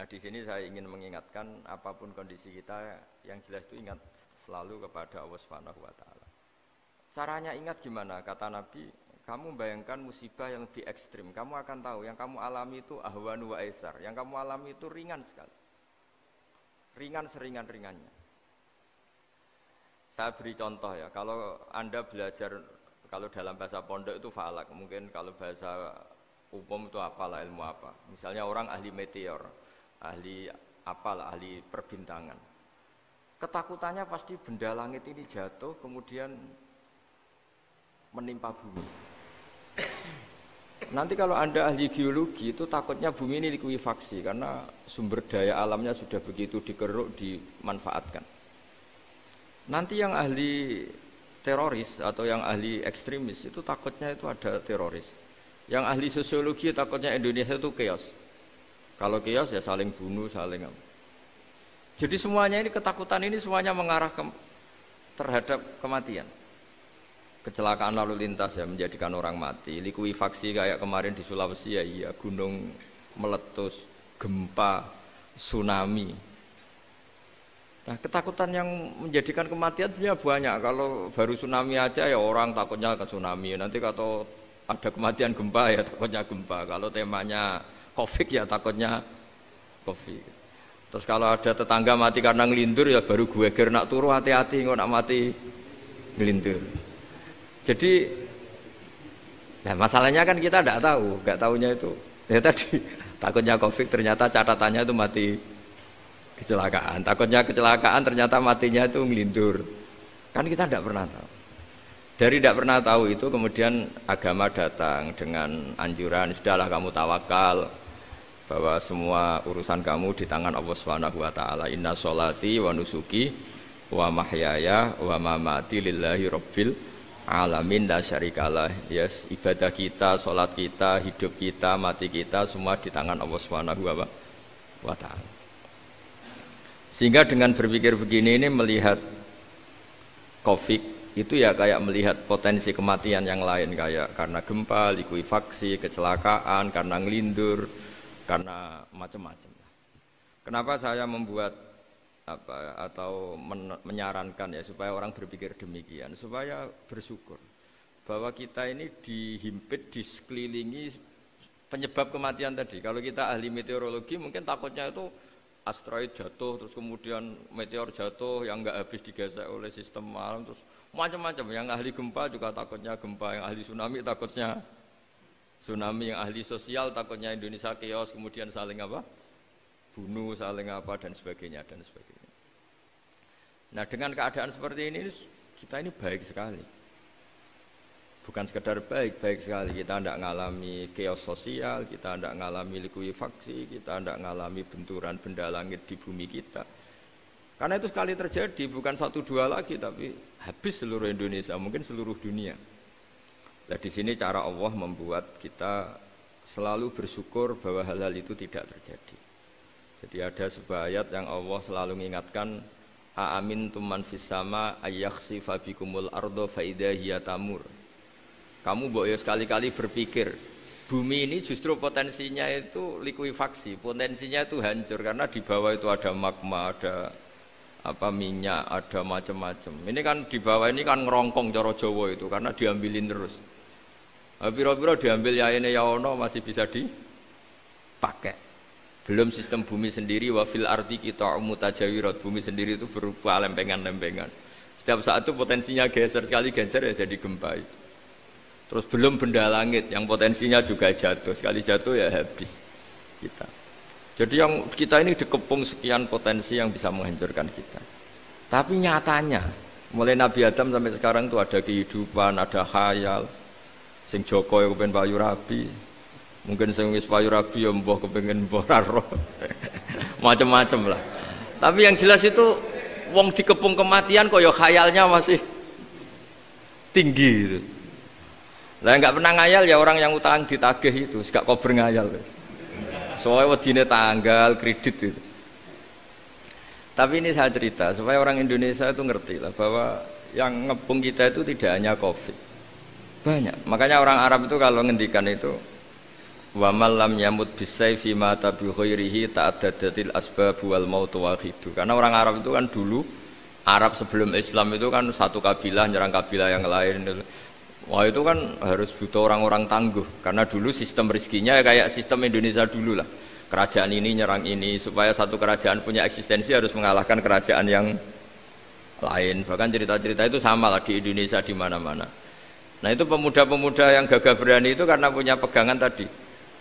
Nah, di sini saya ingin mengingatkan apapun kondisi kita, yang jelas itu ingat selalu kepada Allah Subhanahu wa taala. Caranya ingat gimana? Kata Nabi, kamu bayangkan musibah yang lebih ekstrim, kamu akan tahu yang kamu alami itu ahwanu wa aisar, yang kamu alami itu ringan sekali. Ringan seringan-ringannya. Saya beri contoh ya, kalau Anda belajar, kalau dalam bahasa pondok itu falak, mungkin kalau bahasa umum itu apalah, ilmu apa. Misalnya orang ahli meteor, ahli apalah, ahli perbintangan. Ketakutannya pasti benda langit ini jatuh kemudian menimpa bumi. Nanti kalau Anda ahli geologi itu takutnya bumi ini likuifaksi karena sumber daya alamnya sudah begitu dikeruk, dimanfaatkan. Nanti yang ahli teroris atau yang ahli ekstremis itu takutnya itu ada teroris. Yang ahli sosiologi takutnya Indonesia itu chaos. Kalau chaos ya saling bunuh, saling apa. Jadi semuanya ini ketakutan ini semuanya mengarah terhadap kematian. Kecelakaan lalu lintas ya menjadikan orang mati, likuifaksi kayak kemarin di Sulawesi ya iya, gunung meletus, gempa, tsunami. Nah, ketakutan yang menjadikan kematian sebenarnya banyak. Kalau baru tsunami aja ya orang takutnya ke tsunami. Nanti kalau ada kematian gempa ya takutnya gempa. Kalau temanya Covid ya takutnya Covid. Terus kalau ada tetangga mati karena ngelindur ya baru gue ger nak turu hati-hati kok nak mati ngelindur. Jadi, nah masalahnya kan kita tidak tahu, nggak tahunya itu. Ya tadi takutnya Covid ternyata catatannya itu mati kecelakaan. Takutnya kecelakaan ternyata matinya itu ngelindur. Kan kita tidak pernah tahu. Dari tidak pernah tahu itu kemudian agama datang dengan anjuran sudahlah kamu tawakal bahwa semua urusan kamu di tangan Allah Subhanahu wa taala. Inna sholati wa nusuki wa mahyaya wa mamati lillahi rabbil alamin la syarikalah. Yes, ibadah kita, sholat kita, hidup kita, mati kita semua di tangan Allah Subhanahu wa taala. Sehingga dengan berpikir begini ini melihat Covid itu ya kayak melihat potensi kematian yang lain, kayak karena gempa, likuifaksi, kecelakaan, karena ngelindur, karena macam-macam. Kenapa saya membuat atau menyarankan ya supaya orang berpikir demikian, supaya bersyukur bahwa kita ini dihimpit, disekelilingi penyebab kematian tadi. Kalau kita ahli meteorologi mungkin takutnya itu asteroid jatuh, terus kemudian meteor jatuh yang nggak habis digesek oleh sistem alam, terus macam-macam. Yang ahli gempa juga takutnya gempa, yang ahli tsunami takutnya tsunami, yang ahli sosial takutnya Indonesia chaos, kemudian saling apa? Bunuh, saling apa dan sebagainya dan sebagainya. Nah, dengan keadaan seperti ini kita ini baik sekali. Bukan sekedar baik, baik sekali. Kita tidak mengalami chaos sosial, kita tidak mengalami likuifaksi, kita tidak mengalami benturan benda langit di bumi kita. Karena itu sekali terjadi, bukan 1-2 lagi, tapi habis seluruh Indonesia, mungkin seluruh dunia. Nah, di sini cara Allah membuat kita selalu bersyukur bahwa hal-hal itu tidak terjadi. Jadi ada sebuah ayat yang Allah selalu mengingatkan, aamintum man fis sama ayakhsifa bikumul ardo fa idza hiya tamur. Kamu mbok ya sekali-kali berpikir, bumi ini justru potensinya itu likuifaksi, potensinya itu hancur karena di bawah itu ada magma, ada apa minyak, ada macam-macam. Ini kan di bawah ini kan ngerongkong cara Jawa itu karena diambilin terus. Piro-piro diambil ya ini ya ono masih bisa dipakai. Belum sistem bumi sendiri, wafil arti kita mutajawirat, bumi sendiri itu berupa lempengan-lempengan. Setiap saat itu potensinya geser, sekali geser ya jadi gempa itu. Terus belum benda langit yang potensinya juga jatuh, sekali jatuh ya habis kita. Jadi yang kita ini dikepung sekian potensi yang bisa menghancurkan kita. Tapi nyatanya, mulai Nabi Adam sampai sekarang itu ada kehidupan, ada khayal. Sing Joko yang kepengen payu rabi, mungkin sing wis payu rabi ya mbah kepengen mbah roh. Macam-macam lah. Tapi yang jelas itu wong dikepung kematian kok ya khayalnya masih tinggi gitu. Lah enggak pernah ngayal ya orang yang utang ditagih itu, gak kober ngayal. Soalnya wedine tanggal kredit itu. Tapi ini saya cerita supaya orang Indonesia itu ngerti lah bahwa yang ngepung kita itu tidak hanya Covid. Banyak. Makanya orang Arab itu kalau ngendikan itu wa man lam yamut bisayfi mata bi ghairihi ta'addadatil asbab wal maut wahidu. Karena orang Arab itu kan dulu, Arab sebelum Islam itu kan satu kabilah nyerang kabilah yang lain. Wah itu kan harus butuh orang-orang tangguh. Karena dulu sistem rezekinya kayak sistem Indonesia dulu lah. Kerajaan ini nyerang ini, supaya satu kerajaan punya eksistensi harus mengalahkan kerajaan yang lain. Bahkan cerita-cerita itu sama lah di Indonesia di mana-mana. Nah itu pemuda-pemuda yang gagah berani itu karena punya pegangan tadi.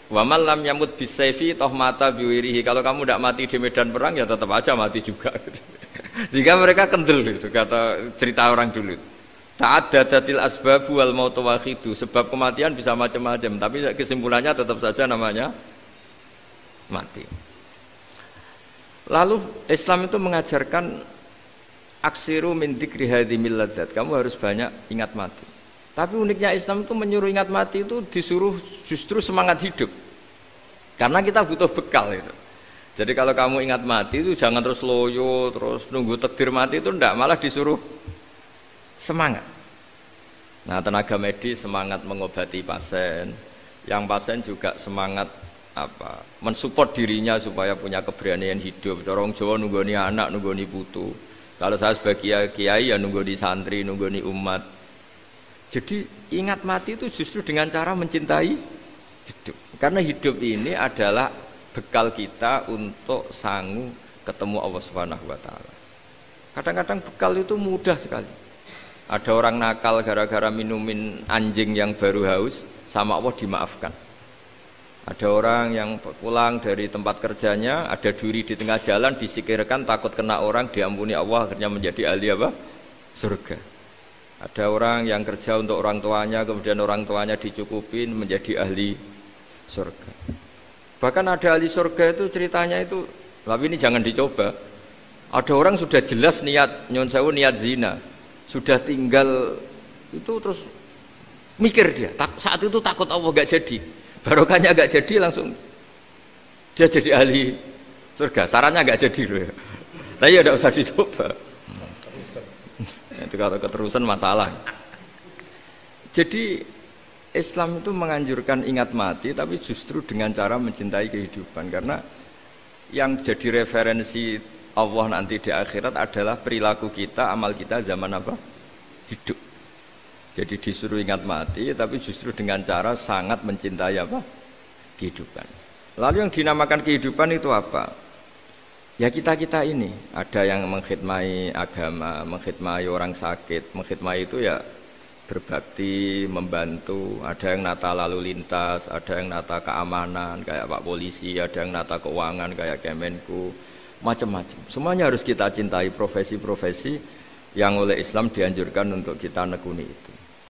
Wa man lam yamut bisayfi toh mata biwirihi. Kalau kamu tidak mati di medan perang ya tetap aja mati juga. Sehingga mereka kendel gitu, kata cerita orang dulu. Ta'addadatil asbab wal maut wahidu. Sebab kematian bisa macam-macam, tapi kesimpulannya tetap saja namanya mati. Lalu Islam itu mengajarkan aksiru min dzikri hadhimil ladzat. Kamu harus banyak ingat mati. Tapi uniknya Islam itu menyuruh ingat mati itu disuruh justru semangat hidup. Karena kita butuh bekal itu. Jadi kalau kamu ingat mati itu jangan terus loyo, terus nunggu takdir mati itu enggak, malah disuruh semangat. Nah, tenaga medis semangat mengobati pasien, yang pasien juga semangat mensupport dirinya supaya punya keberanian hidup. Orang Jawa nunggoni anak, nunggoni putu. Kalau saya sebagai kiai ya nunggoni santri, nunggoni umat. Jadi ingat mati itu justru dengan cara mencintai hidup. Karena hidup ini adalah bekal kita untuk sanggup ketemu Allah Subhanahu wa taala. Kadang-kadang bekal itu mudah sekali. Ada orang nakal gara-gara minumin anjing yang baru haus, sama Allah dimaafkan. Ada orang yang pulang dari tempat kerjanya, ada duri di tengah jalan, disikirkan takut kena orang, diampuni Allah, akhirnya menjadi ahli apa? Surga. Ada orang yang kerja untuk orang tuanya, kemudian orang tuanya dicukupin menjadi ahli surga. Bahkan ada ahli surga itu ceritanya itu, tapi ini jangan dicoba. Ada orang sudah jelas niat nyon sewu, niat zina, sudah tinggal itu terus mikir dia. Saat itu takut Allah gak jadi, barokahnya gak jadi, langsung dia jadi ahli surga. Sarannya gak jadi loh ya. Tapi ya tidak usah dicoba. Itu kalau keterusan masalah. Jadi Islam itu menganjurkan ingat mati, tapi justru dengan cara mencintai kehidupan. Karena yang jadi referensi Allah nanti di akhirat adalah perilaku kita, amal kita zaman apa? Hidup. Jadi disuruh ingat mati, tapi justru dengan cara sangat mencintai apa? Kehidupan. Lalu yang dinamakan kehidupan itu apa? Ya kita-kita ini, ada yang mengkhidmati agama, mengkhidmati orang sakit, mengkhidmati itu ya berbakti, membantu, ada yang nata lalu lintas, ada yang nata keamanan kayak Pak Polisi, ada yang nata keuangan kayak Kemenku, macam-macam. Semuanya harus kita cintai, profesi-profesi yang oleh Islam dianjurkan untuk kita nekuni itu.